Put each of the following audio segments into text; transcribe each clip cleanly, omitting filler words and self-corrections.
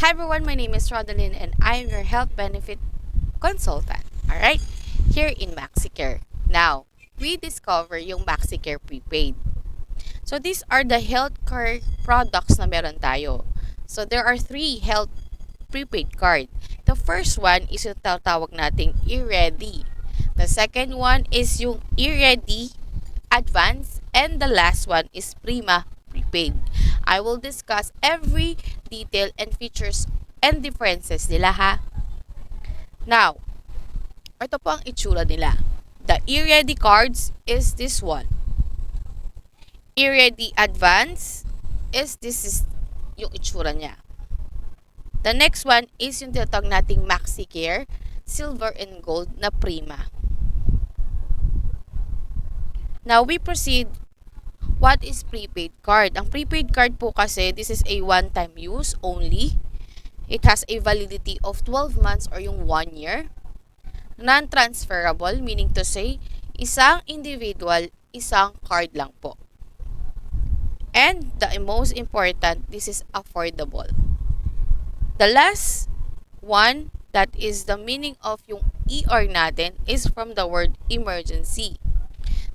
Hi everyone, my name is Rodalyn and I am your health benefit consultant. Alright? Here in MaxiCare. Now, we discover yung MaxiCare Prepaid. So these are the healthcare products na meron tayo. So there are three health prepaid card. The first one is yung tatawag nating eReady. The second one is yung eReady Advance, and the last one is Prima Prepaid. I will discuss every detail and features and differences nila ha. Now, ito po ang itsura nila. The eReady cards is this one. eReady Advance this is yung itsura niya. The next one is yung tinatawag nating MaxiCare Silver and Gold na Prima. Now, we proceed. What is prepaid card? Ang prepaid card po kasi, this is a one-time use only. It has a validity of 12 months or yung 1 year. Non-transferable, meaning to say, isang individual, isang card lang po. And the most important, this is affordable. The last one, that is the meaning of yung ER natin, is from the word emergency.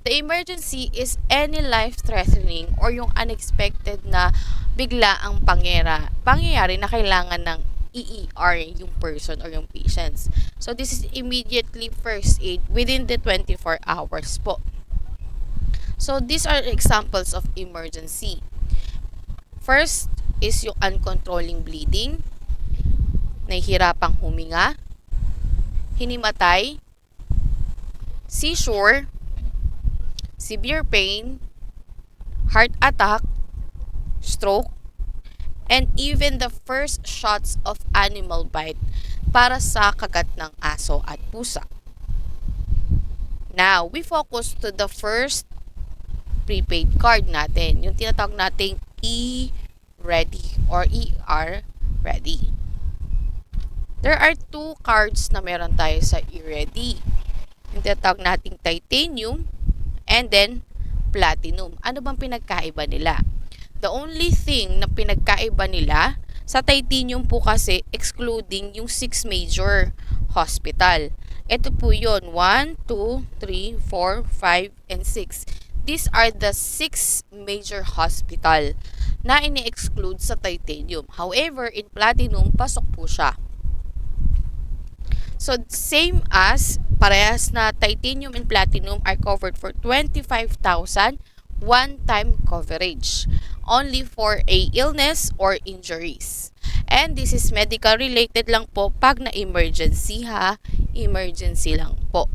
The emergency is any life-threatening or yung unexpected na bigla ang pangyayari na kailangan ng EER yung person or yung patients. So, this is immediately first aid within the 24 hours po. So, these are examples of emergency. First is yung uncontrolling bleeding, nahihirapang huminga, hinimatay, seizure, severe pain, heart attack, stroke, and even the first shots of animal bite para sa kagat ng aso at pusa. Now, we focus to the first prepaid card natin, yung tinatawag nating eReady or ER Ready. There are two cards na meron tayo sa eReady. Yung tinatawag nating titanium and then platinum. Ano bang pinagkaiba nila? The only thing na pinagkaiba nila sa titanium po kasi excluding yung 6 major hospital. Ito po yun, 1, 2, 3, 4, 5, and 6. These are the 6 major hospital na ini-exclude sa titanium. However, in platinum, pasok po siya. So, same as parehas na titanium and platinum are covered for 25,000 one-time coverage only for a illness or injuries. And this is medical related lang po pag na emergency ha, emergency lang po.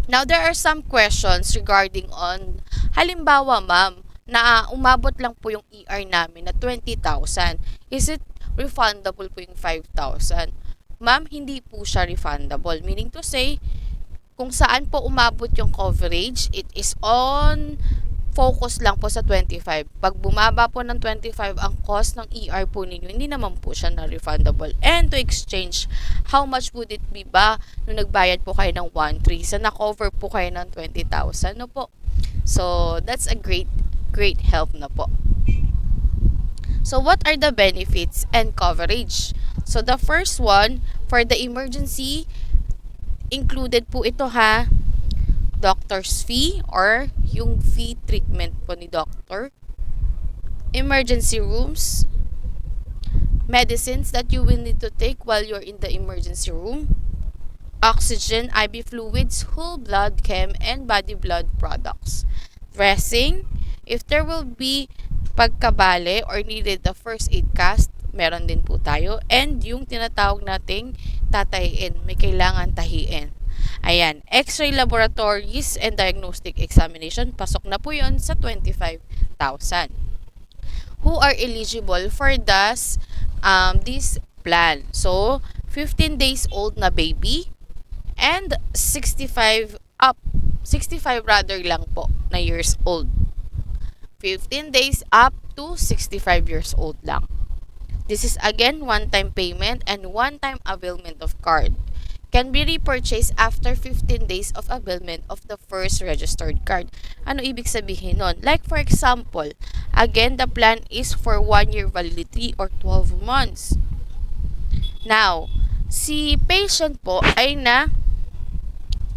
Now, there are some questions regarding on, halimbawa ma'am, na umabot lang po yung ER namin na 20,000. Is it refundable po yung 5,000? Ma'am, hindi po siya refundable. Meaning to say, kung saan po umabot yung coverage, it is on focus lang po sa 25. Pag bumaba po ng 25 ang cost ng ER po ninyo, hindi naman po siya na refundable. And to exchange, how much would it be ba nung nagbayad po kayo ng 1.3 sa na-cover po kayo ng 20,000? No po? So, that's a great help na po. So, what are the benefits and coverage? So, the first one, for the emergency, included po ito ha, doctor's fee or yung fee treatment po ni doctor, emergency rooms, medicines that you will need to take while you're in the emergency room, oxygen, IV fluids, whole blood, chem, and body blood products, dressing, if there will be pagkabale or needed the first aid cast, meron din po tayo. And yung tinatawag nating tatahiin, may kailangan tahiin. Ayan, x-ray laboratories and diagnostic examination, pasok na po yun sa 25,000. Who are eligible for this plan? So, 15 days old na baby and 65 rather lang po na years old. 15 days up to 65 years old lang. This is again one-time payment and one-time availment of card. can be repurchased after 15 days of availment of the first registered card. Ano ibig sabihin nun? Like for example, again, the plan is for 1 year validity or 12 months. Now, si patient po ay na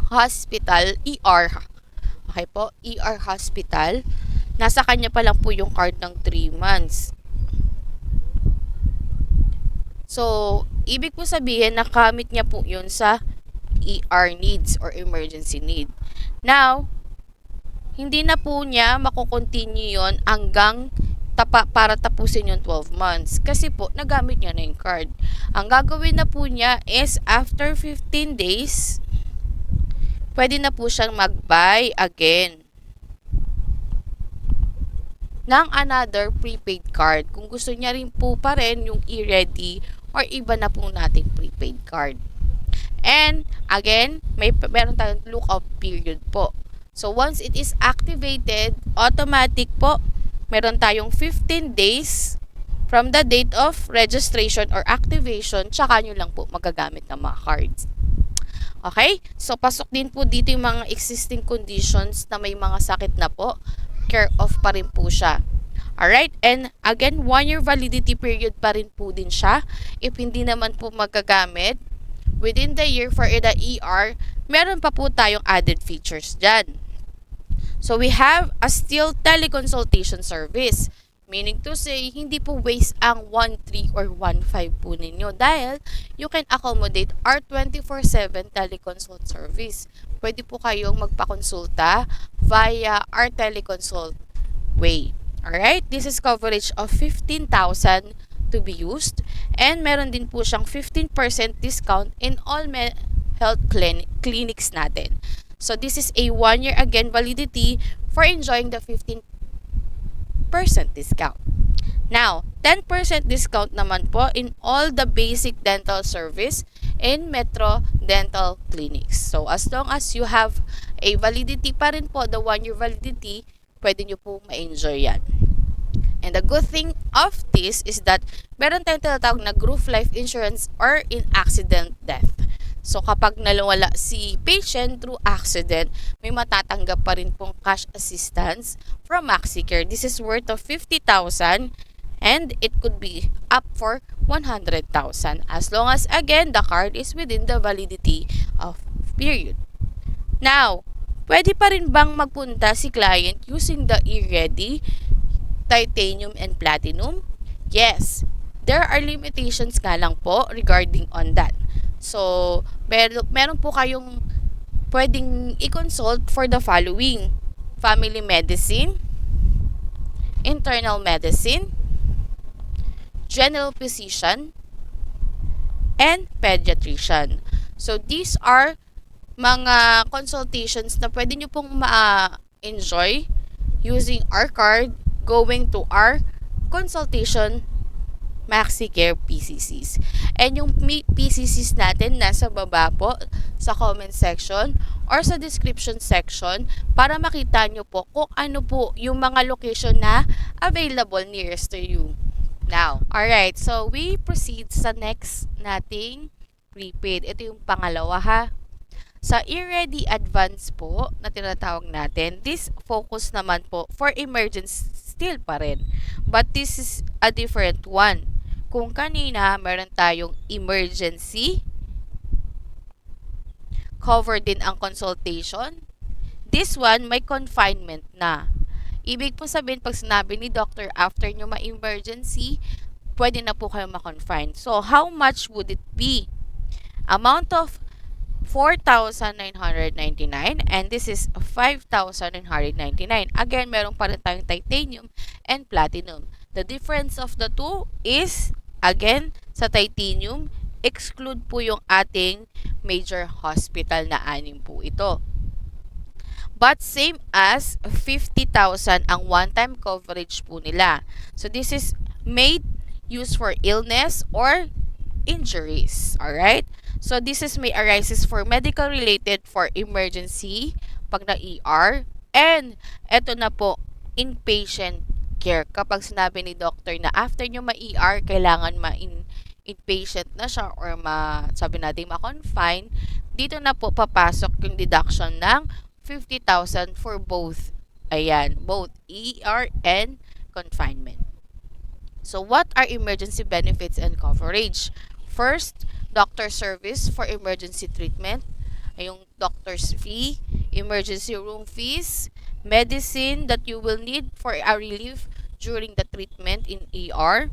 hospital, ER. Okay po, ER hospital. Nasa kanya pa lang po yung card ng 3 months. So, ibig po sabihin, nakamit niya po yun sa ER needs or emergency need. Now, hindi na po niya makukontinue yun hanggang para tapusin yung 12 months. Kasi po, nagamit niya na yung card. Ang gagawin na po niya is after 15 days, pwede na po siyang mag-buy again ng another prepaid card. Kung gusto niya rin po pa rin yung e-ready or iba na po nating prepaid card. And again, meron tayong lookout period po. So once it is activated, automatic po, meron tayong 15 days from the date of registration or activation, tsaka nyo lang po magagamit ng mga cards. Okay? So pasok din po dito yung mga existing conditions na may mga sakit na po, care of pa rin po siya. Alright? And again, 1 year validity period pa rin po din siya. If hindi naman po magagamit within the year for the ER, meron pa po tayong added features dyan. So we have a still teleconsultation service. Meaning to say, hindi po waste ang 1.3 or 1.5 po ninyo dahil you can accommodate our 24/7 teleconsult service. Pwede po kayong magpakonsulta via our teleconsult way. Alright? This is coverage of 15,000 to be used and meron din po siyang 15% discount in all health clinics natin. So this is a 1 year again validity for enjoying the 15% discount. Now, 10% discount naman po in all the basic dental service in Metro Dental Clinics. So as long as you have a validity pa rin po, the 1 year validity, pwede nyo po ma-enjoy yan. And the good thing of this is that meron tayong tinatawag na group life insurance or in accident death. So kapag nawala si patient through accident, may matatanggap pa rin pong cash assistance from MaxiCare. This is worth of 50,000 and it could be up for 100,000 as long as again the card is within the validity of period. Now, pwede pa rin bang magpunta si client using the e-ready, titanium and platinum? Yes. There are limitations nga lang po regarding on that. So, meron po kayong pwedeng i-consult for the following: family medicine, internal medicine, general physician, and pediatrician. So, these are mga consultations na pwede nyo pong ma-enjoy using our card going to our consultation MaxiCare PCCs. And yung PCCs natin nasa baba po sa comment section or sa description section para makita nyo po kung ano po yung mga location na available nearest to you. Now, alright, so we proceed sa next nating prepaid. Ito yung pangalawa ha. Sa e-ready advance po na tinatawag natin, this focus naman po for emergency still pa rin. But this is a different one. Kung kanina meron tayong emergency, cover din ang consultation, this one may confinement na. Ibig po sabihin, pag sinabi ni doctor after nyo ma-emergency, pwede na po kayo ma-confine. So, how much would it be? Amount of 4,999 and this is 5,999. Again, meron pa rin tayong titanium and platinum. The difference of the two is, again, sa titanium, exclude po yung ating major hospital na 6 po ito. But same as 50,000 ang one-time coverage po nila. So this is made used for illness or injuries. Alright? So this is may arises for medical related for emergency pag na-ER. And eto na po, inpatient care. Kapag sinabi ni doctor na after nyo ma-ER, kailangan inpatient na siya or sabi natin ma-confine, dito na po papasok yung deduction ng 50,000 for both. Ayan, both ER and confinement. So, what are emergency benefits and coverage? First, doctor service for emergency treatment, yung doctor's fee, emergency room fees, medicine that you will need for a relief during the treatment in ER,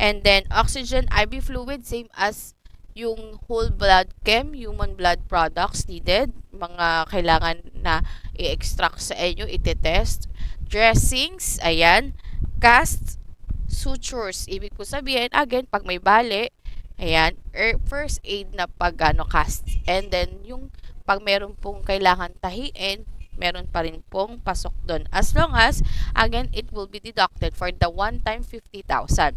and then oxygen, IV fluid, same as yung whole blood chem, human blood products needed, mga kailangan na i-extract sa inyo, iti-test. Dressings, ayan. Casts, sutures, ibig po sabihin, again, pag may bali, ayan, first aid na pag cast. And then, yung pag meron pong kailangan tahiin, meron pa rin pong pasok doon. As long as, again, it will be deducted for the one-time 50,000.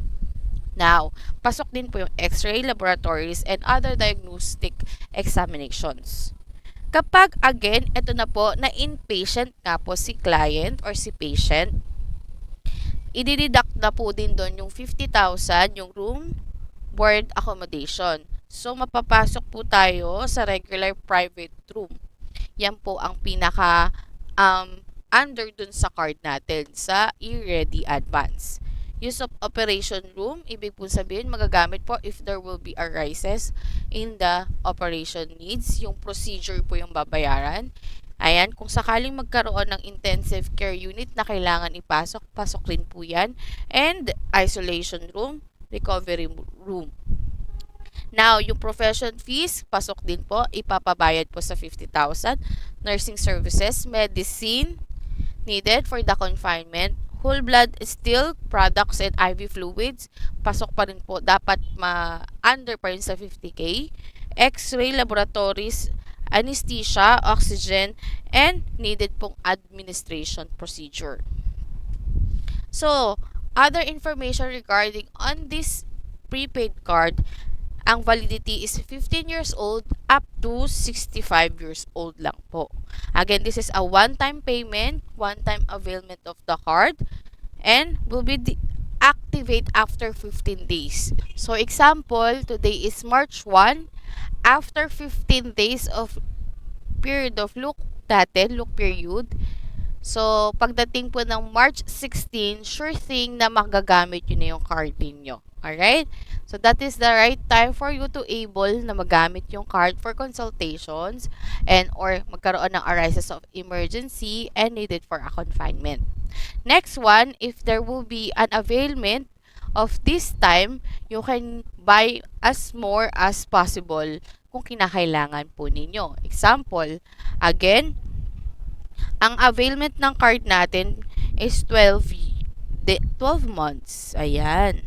Now, pasok din po yung x-ray laboratories and other diagnostic examinations. Kapag, again, ito na po, na inpatient nga po si client or si patient, i-deduct na po din doon yung 50,000, yung room, board, accommodation. So, mapapasok po tayo sa regular private room. Yan po ang pinaka under dun sa card natin sa e-ready advance. Use of operation room, ibig po sabihin magagamit po if there will be arises in the operation needs. Yung procedure po yung babayaran. Ayan, kung sakaling magkaroon ng intensive care unit na kailangan ipasok, pasok rin po yan. And isolation room, recovery room. Now, yung profession fees, pasok din po, ipapabayad po sa 50,000. Nursing services, medicine needed for the confinement, whole blood still products and IV fluids, pasok pa rin po, dapat under pa rin sa 50K. X-ray laboratories, anesthesia, oxygen, and needed pong administration procedure. So, other information regarding on this prepaid card, ang validity is 15 years old up to 65 years old lang po. Again, this is a one-time payment, one-time availment of the card, and will be activate after 15 days. So, example, today is March 1. After 15 days of period of look period, so, pagdating po ng March 16, sure thing na magagamit yun na yung card ninyo. Alright? So, that is the right time for you to able na magamit yung card for consultations and or magkaroon ng arises of emergency and needed for a confinement. Next one, if there will be an availment of this time, you can buy as more as possible kung kinakailangan po ninyo. Example, again, ang availment ng card natin is 12 months. Ayan.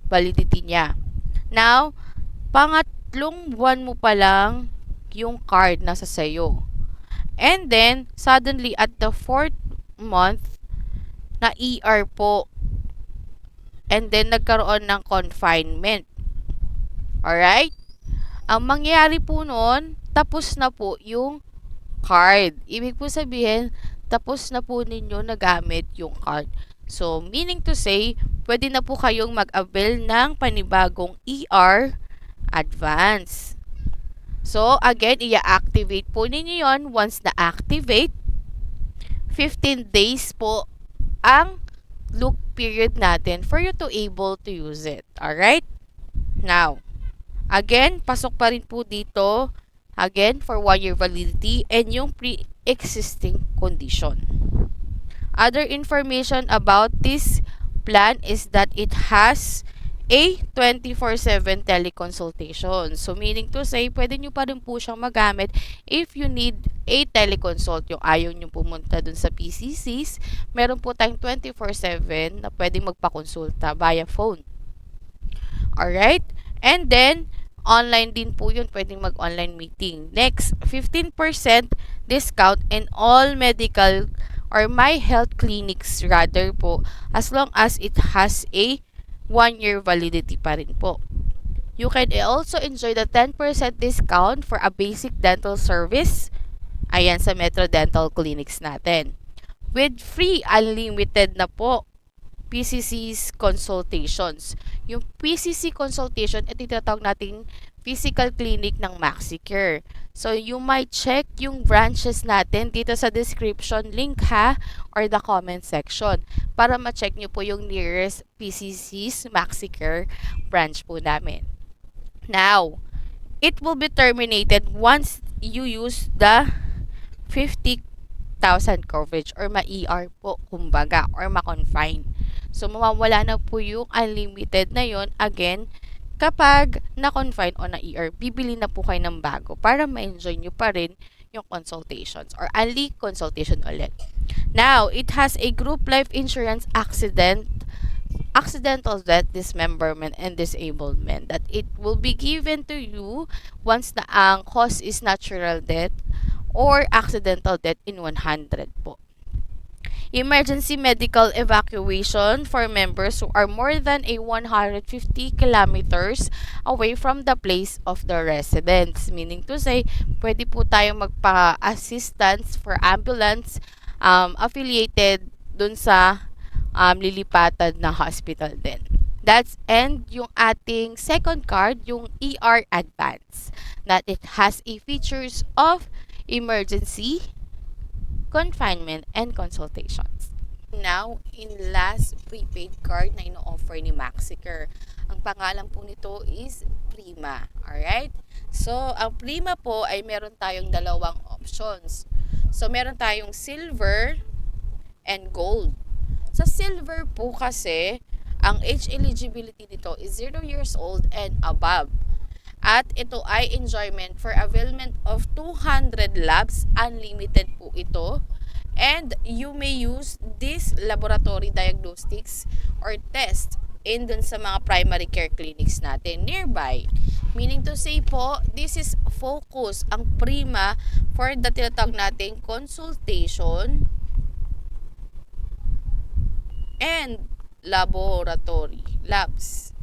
Validity niya. Now, pangatlong buwan mo pa lang yung card nasa sayo. And then, suddenly at the 4th month, na ER po. And then, nagkaroon ng confinement. Alright? Ang mangyayari po nun, tapos na po yung card. Ibig po sabihin, tapos na po ninyo nagamit yung card. So, meaning to say, pwede na po kayong mag-avail ng panibagong ER advance. So, again, i-activate po ninyo yon. Once na-activate, 15 days po ang look period natin for you to able to use it. Alright? Now, again, pasok pa rin po dito, again, for 1-year validity and yung pre-existing condition. Other information about this plan is that it has a 24/7 teleconsultation. So, meaning to say, pwede nyo pa rin po siyang magamit if you need a teleconsult. Yung ayaw nyo pumunta dun sa PCCs, meron po tayong 24/7 na pwedeng magpakonsulta via phone. Alright? And then, online din po yun. Pwedeng mag-online meeting. Next, 15% discount in all medical or my health clinics rather po, as long as it has a 1-year validity pa rin po. You can also enjoy the 10% discount for a basic dental service. Ayan sa Metro Dental Clinics natin. With free unlimited na po PCC's consultations. Yung PCC consultation, ito tinatawag nating physical clinic ng MaxiCare. So, you might check yung branches natin dito sa description link ha, or the comment section para ma-check nyo po yung nearest PCC's MaxiCare branch po namin. Now, it will be terminated once you use the 50,000 coverage or ma-ER po kumbaga or ma-confine. So, mawawala na po yung unlimited na yon again kapag na-confine o na-ER. Bibili na po kayo ng bago para ma-enjoy nyo pa rin yung consultations or only consultation ulit. Now, it has a group life insurance accidental death, dismemberment, and disablement that it will be given to you once na ang cause is natural death or accidental death in 100 po. Emergency medical evacuation for members who are more than 150 kilometers away from the place of the residence. Meaning to say, pwede po tayong magpa-assistance for ambulance affiliated dun sa lilipatan na hospital din. That's and yung ating second card, yung ER Advance, that it has a features of emergency, confinement, and consultations. Now, in last prepaid card na ino-offer ni MaxiCare. Ang pangalan po nito is Prima. Alright? So, ang Prima po ay meron tayong dalawang options. So, meron tayong silver and gold. Sa silver po kasi, ang age eligibility nito is 0 years old and above. At ito ay enjoyment for availment of 200 labs. Unlimited po ito. And you may use this laboratory diagnostics or test in dun sa mga primary care clinics natin nearby. Meaning to say po, this is focus ang Prima for the tinatawag nating consultation and laboratory labs.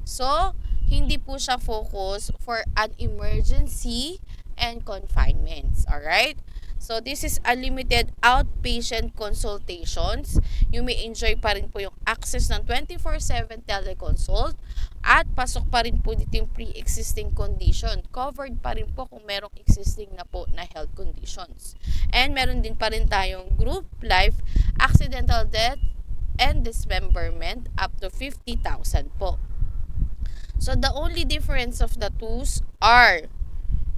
So, hindi po siya focus for an emergency and confinements. Alright? So, this is unlimited outpatient consultations. You may enjoy pa rin po yung access ng 24/7 teleconsult at pasok pa rin po dito yung pre-existing condition. Covered pa rin po kung merong existing na po na health conditions. And meron din pa rin tayong group life, accidental death, and dismemberment up to 50,000 po. So, the only difference of the twos are,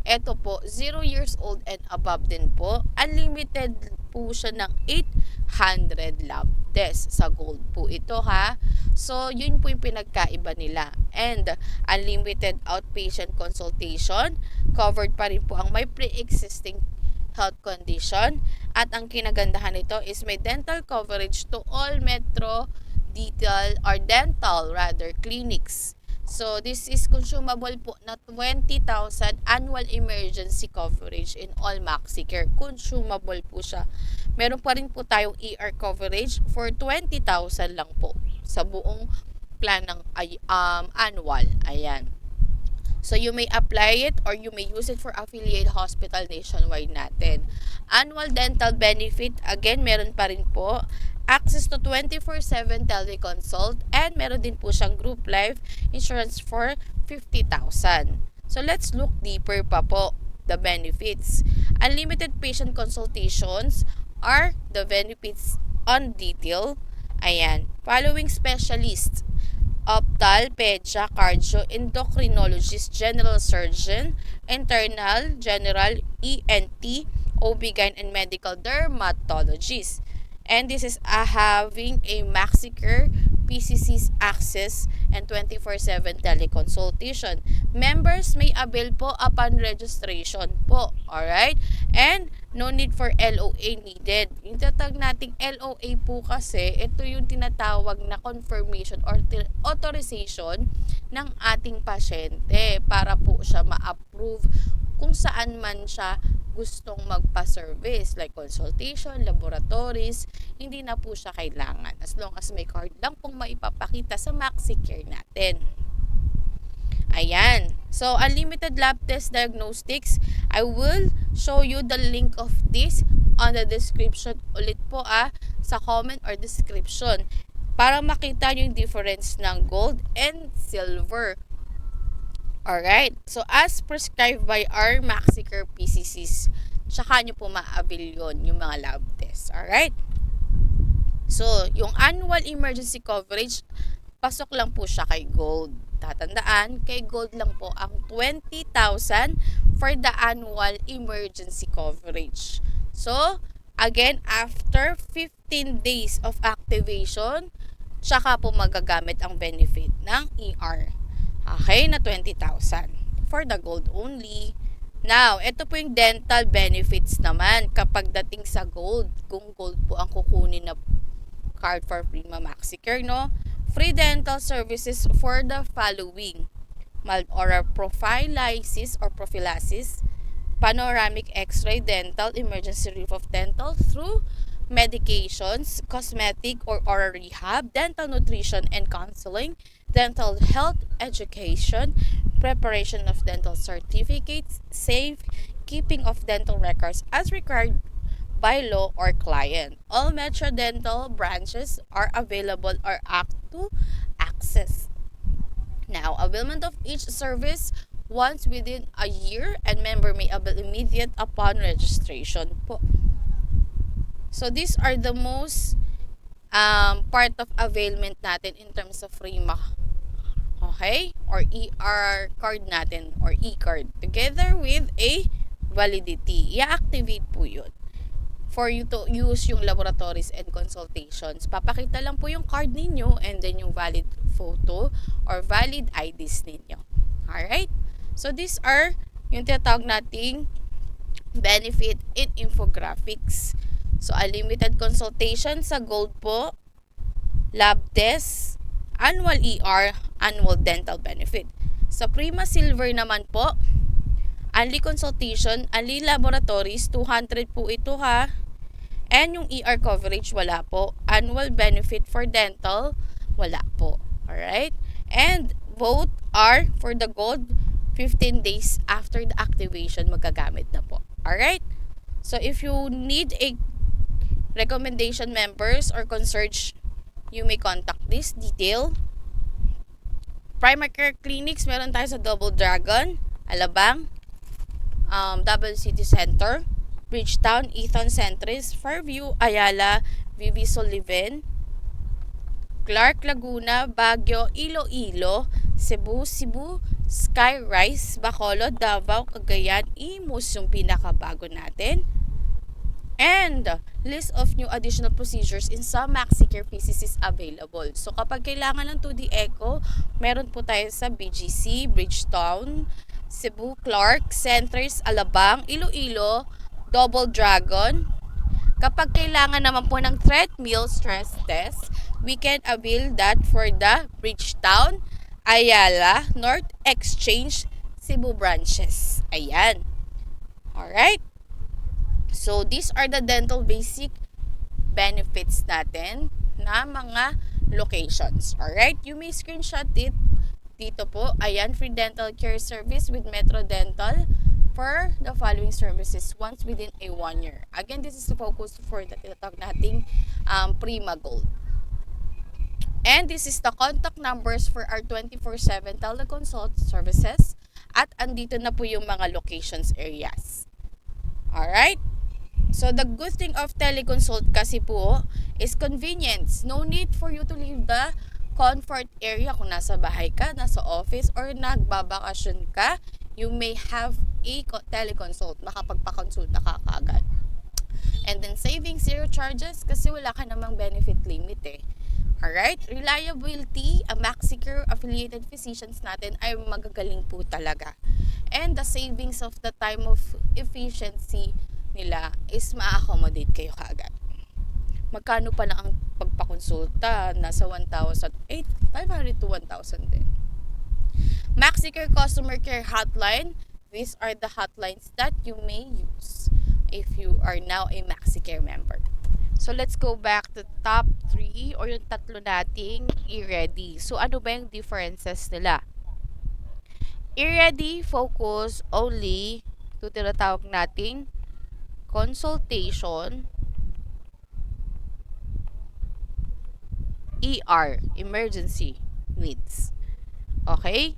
eto po, 0 years old and above din po. Unlimited po siya ng 800 lab test. Sa gold po ito ha. So, yun po yung pinagkaiba nila. And, unlimited outpatient consultation. Covered pa rin po ang may pre-existing health condition. At ang kinagandahan nito is may dental coverage to all metro dental clinics. So, this is consumable po na 20,000 annual emergency coverage in all MaxiCare. Consumable po siya. Meron pa rin po tayong ER coverage for 20,000 lang po sa buong plan ng annual. Ayan. So, you may apply it or you may use it for affiliate hospital nationwide natin. Annual dental benefit, again, meron pa rin po. Access to 24/7 teleconsult and meron din po siyang group life insurance for 50,000. So, let's look deeper pa po the benefits. Unlimited patient consultations are the benefits on detail. Ayan. Following specialists: optal, pedia, cardio, endocrinologist, general surgeon, internal, general, ENT, OB-GYN, and medical dermatologist. And this is having a MaxiCare PCC's access and 24/7 teleconsultation. Members may avail po upon registration po. Alright? And no need for LOA needed. Yung tatag nating LOA po kasi, ito yung tinatawag na confirmation or authorization ng ating pasyente para po siya ma-approve kung saan man siya gustong magpa-service like consultation, laboratories, hindi na po siya kailangan as long as may card lang pong maipapakita sa MaxiCare natin. Ayan. So, unlimited lab test diagnostics, I will show you the link of this on the description ulit po sa comment or description. para makita nyo yung difference ng gold and silver. Alright, so as prescribed by our Maxicare PCCs, tsaka nyo po ma-avail yun, yung mga lab tests. Alright, so yung annual emergency coverage, pasok lang po siya kay gold. Tatandaan, kay gold lang po ang 20,000 for the annual emergency coverage. So, again, after 15 days of activation, tsaka po magagamit ang benefit ng ER. Okay, na 20,000 for the gold only. Now, ito po yung dental benefits naman kapag dating sa gold. Kung gold po ang kukunin na card for Prima Maxicare, no? Free dental services for the following: mild oral prophylaxis or prophylaxis, panoramic x-ray dental, emergency relief of dental through medications, cosmetic or oral rehab, dental nutrition and counseling, dental health education, preparation of dental certificates, safe keeping of dental records as required by law or client. All Metro Dental branches are available or act to access. Now, availment of each service once within a year, and member may avail immediate upon registration po. So, these are the most part of availment natin in terms of Prima. Okay? Or ER card natin or e-card together with a validity. I-activate po yun for you to use yung laboratories and consultations. Papakita lang po yung card ninyo and then yung valid photo or valid IDs ninyo. Alright? So, these are yung tinatawag nating benefit in infographics. So, unlimited consultation sa gold po, lab test, annual ER, annual dental benefit. Sa Prima Silver naman po, only consultation, only laboratories, 200 po ito ha. And yung ER coverage, wala po. Annual benefit for dental, wala po. Alright? And both are for the gold, 15 days after the activation, magagamit na po. Alright? So, if you need a recommendation members or concierge, you may contact this detail. Primary care clinics, meron tayo sa Double Dragon, Alabang, Double City Center, Bridgetown, Eaton Centris, Fairview, Ayala, VV Sullivan, Clark, Laguna, Baguio, Iloilo, Cebu, Skyrise, Bacolod, Davao, Cagayan, Imus yung pinakabago natin. And list of new additional procedures in some Maxicare PCCs available. So kapag kailangan ng 2D Echo, meron po tayo sa BGC, Bridgetown, Cebu, Clark, Centris, Alabang, Iloilo, Double Dragon. Kapag kailangan naman po ng treadmill stress test, we can avail that for the Bridgetown, Ayala, North Exchange, Cebu branches. Ayan. Alright. So, these are the dental basic benefits natin na mga locations. Alright. You may screenshot it dito po. Ayan, free dental care service with Metro Dental for the following services once within a 1 year. Again, this is the focus for the tinatawag nating Prima Gold. And this is the contact numbers for our 24/7 teleconsult services. At andito na po yung mga locations areas. Alright? So, the good thing of teleconsult kasi po is convenience. No need for you to leave the comfort area. Kung nasa bahay ka, nasa office, or nagbabakasyon ka, you may have a teleconsult. Makapagpakonsulta ka kaagad. And then, saving zero charges kasi wala ka namang benefit limit eh. Alright? Reliability, ang Maxicare affiliated physicians natin ay magagaling po talaga. And the savings of the time of efficiency nila is ma-accommodate kayo kaagad. Magkano pa lang ang pagpakonsulta? Nasa 1,500 to 1,000 din. Maxicare Customer Care Hotline. These are the hotlines that you may use if you are now a Maxicare member. So, let's go back to top 3 or yung tatlo nating e-ready. So, ano ba yung differences nila? E-ready focus only to tinatawag nating consultation ER, emergency needs. Okay?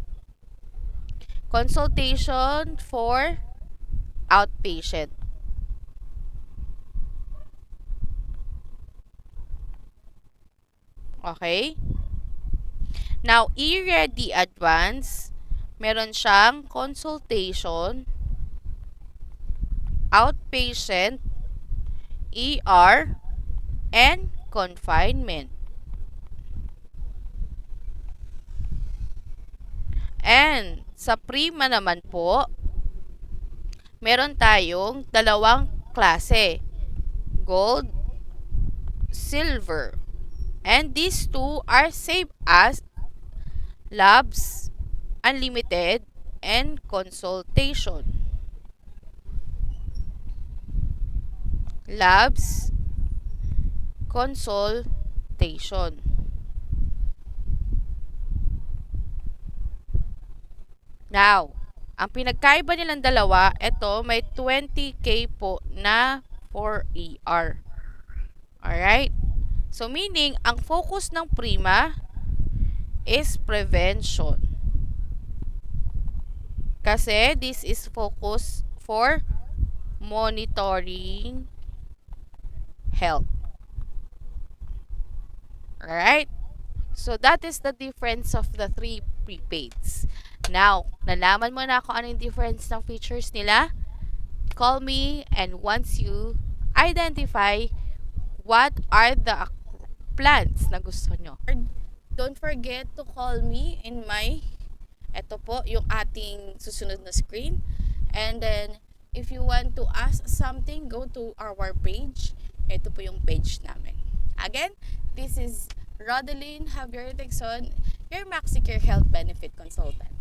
Consultation for outpatient. Okay? Now, E-Ready Advance, meron siyang consultation, outpatient, ER, and confinement. And sa Prima naman po, meron tayong dalawang klase, gold, silver. And these two are same as labs, unlimited, and consultation. Labs, consultation. Now, ang pinagkaiba nilang dalawa, ito may 20K po na for ER. Alright? So, meaning, ang focus ng Prima is prevention. Kasi, this is focus for monitoring health. Alright? So, that is the difference of the three prepaids. Now, nalaman mo na kung ano yung difference ng features nila? Call me, and once you identify what are the plans na gusto nyo, don't forget to call me in my, eto po, yung ating susunod na screen. And then, if you want to ask something, go to our page. Ito po yung page namin. Again, this is Rodeline Javier Texon, your MaxiCare Health Benefit Consultant.